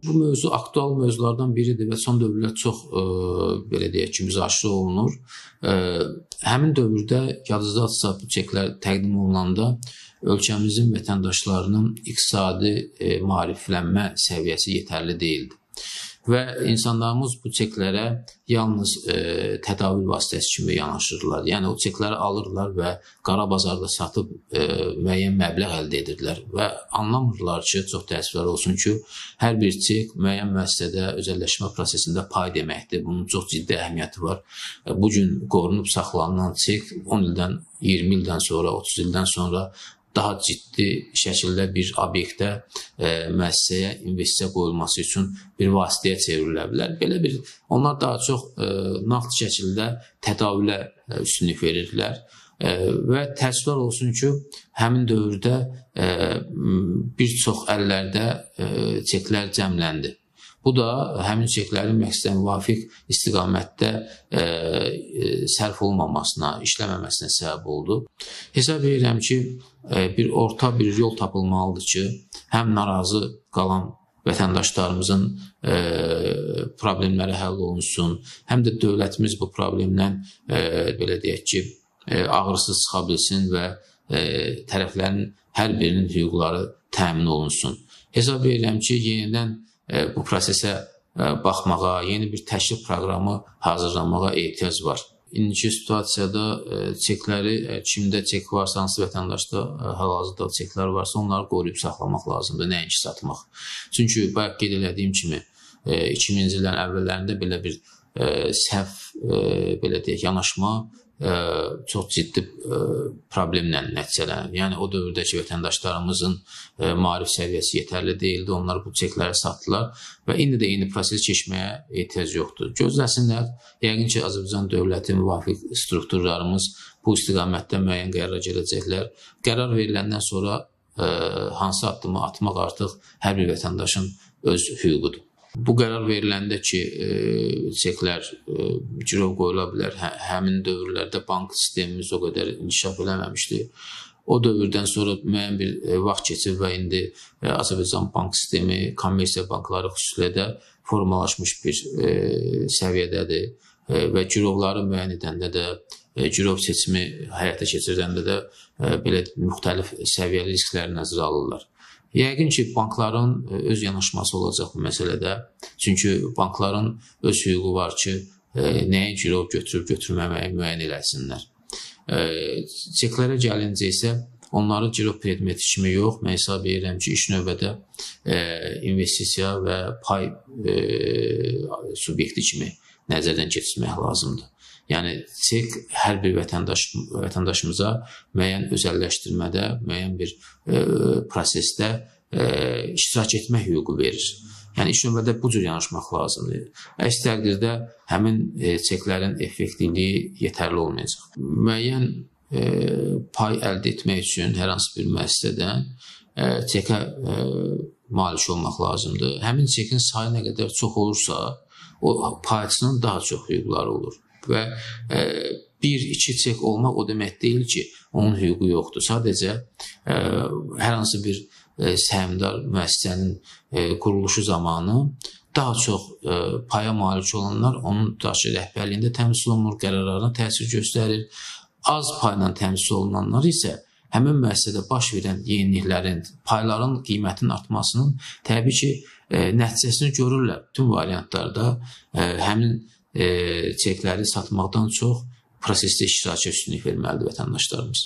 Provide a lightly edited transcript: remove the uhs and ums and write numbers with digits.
Bu mövzu aktual mövzulardan biridir və son dövrlər çox belə deyək ki, müzakirə olunur. Həmin dövrdə yadınızdadırsa bu çeklər təqdim olunanda ölkəmizin vətəndaşlarının iqtisadi maariflənmə səviyyəsi yetərli deyildi. Və insanlarımız bu çeklərə yalnız tədavül vasitəsi kimi yanaşırdılar. Yəni o çekləri alırlar və qara bazarda satıb müəyyən məbləğ əldə edirdilər və anlamırlar ki, çox təəssüflər olsun ki, hər bir çek müəyyən müəssisədə özəlləşmə prosesində pay deməkdir. Bunun çox ciddi əhəmiyyəti var. Bu gün qorunub saxlanılan çek 10 ildən, 20 ildən sonra, 30 ildən sonra daha ciddi şəkildə bir obyektə, müəssisəyə investisiya qoyulması üçün bir vasitəyə çevrilə bilər. Belə bir, onlar daha çox nağd şəkildə tədavülə üstünlük verirdilər. Və təəssüflər olsun ki, həmin dövrdə bir çox əllərdə çeklər cəmləndi. Bu da həmin çeklərin məqsədə müvafiq istiqamətdə sərf olmamasına, işləməməsinə səbəb oldu. Hesab edirəm ki, bir orta bir yol tapılmalıdır ki, həm narazı qalan vətəndaşlarımızın problemləri həll olunsun, həm də dövlətimiz bu problemdən belə deyək ki, ağırsız çıxa bilsin və tərəflərin hər birinin hüquqları təmin olunsun. Hesab edirəm ki, yenidən bu prosesə baxmağa, yeni bir təşkil proqramı hazırlamağa ehtiyac var. İndiki situasiyada çekləri, kimdə çek varsa, hansı vətəndaşda hal-hazırda çeklər varsa, onları qoruyub saxlamaq lazımdır, nəinki satmaq. Çünki bayaq qeyd elədiyim kimi, 2000-ci illərin əvvəllərində belə bir səhv, belə deyək, yanaşma çox ciddi problemlə nəticələnir. Yəni, o dövrdəki vətəndaşlarımızın maarif səviyyəsi yetərli deyildi, onlar bu çekləri satdılar və indi də eyni prosesi keçməyə ehtiyac yoxdur. Gözləsinlər, yəqin ki, Azərbaycan dövləti müvafiq strukturlarımız bu istiqamətdə müəyyən qərara gələcəklər. Qərar veriləndən sonra hansı addımı atmaq artıq hər bir vətəndaşın öz hüququdur. Bu qərar veriləndə ki, çeklər girov qoyula bilər, həmin dövrlərdə bank sistemimiz o qədər inkişaf eləməmişdi. O dövrdən sonra müəyyən bir vaxt keçir və indi Azərbaycan bank sistemi, kommersiya bankları xüsusilə də formalaşmış bir səviyyədədir və girovları müəyyən edəndə də, girov seçimi həyata keçirdəndə də belə müxtəlif səviyyəli riskləri nəzərə alırlar. Yəqin ki, bankların öz yanaşması olacaq bu məsələdə. Çünki bankların öz hüququ var ki, nəyə girov götürüb götürməməyi müəyyən eləsinlər. Çeklərə gəlincə isə onları girov predmeti kimi yox, mən hesab edirəm ki, iş növbədə investisiya və pay subyekti kimi nəzərdən keçirmək lazımdır. Yəni, çek hər bir vətəndaşımıza müəyyən özəlləşdirmədə, müəyyən bir prosesdə iştirak etmək hüququ verir. Yəni, iş növbədə bu cür yanaşmaq lazımdır. Əks təqdirdə həmin çeklərin effektivliyi yetərli olmayacaq. Müəyyən pay əldə etmək üçün hər hansı bir müəssisədən çekə malik olmaq lazımdır. Həmin çekin sayı nə qədər çox olursa, o payçının daha çox hüquqları olur. Və bir-iki çek olmaq o demək deyil ki, onun hüququ yoxdur. Sadəcə hər hansı bir səhmdar müəssisənin quruluşu zamanı daha çox paya malik olanlar onun rəhbərliyində təmsil olunur, qərarlarına təsir göstərir. Az payla təmsil olunanlar isə həmin müəssisədə baş verən yeniliklərin, payların qiymətinin artmasının təbii ki, nəticəsini görürlər. Bütün variantlarda həmin çekləri satmaqdan çox prosesdə iştirakə üstünlük verməlidir vətəndaşlarımız.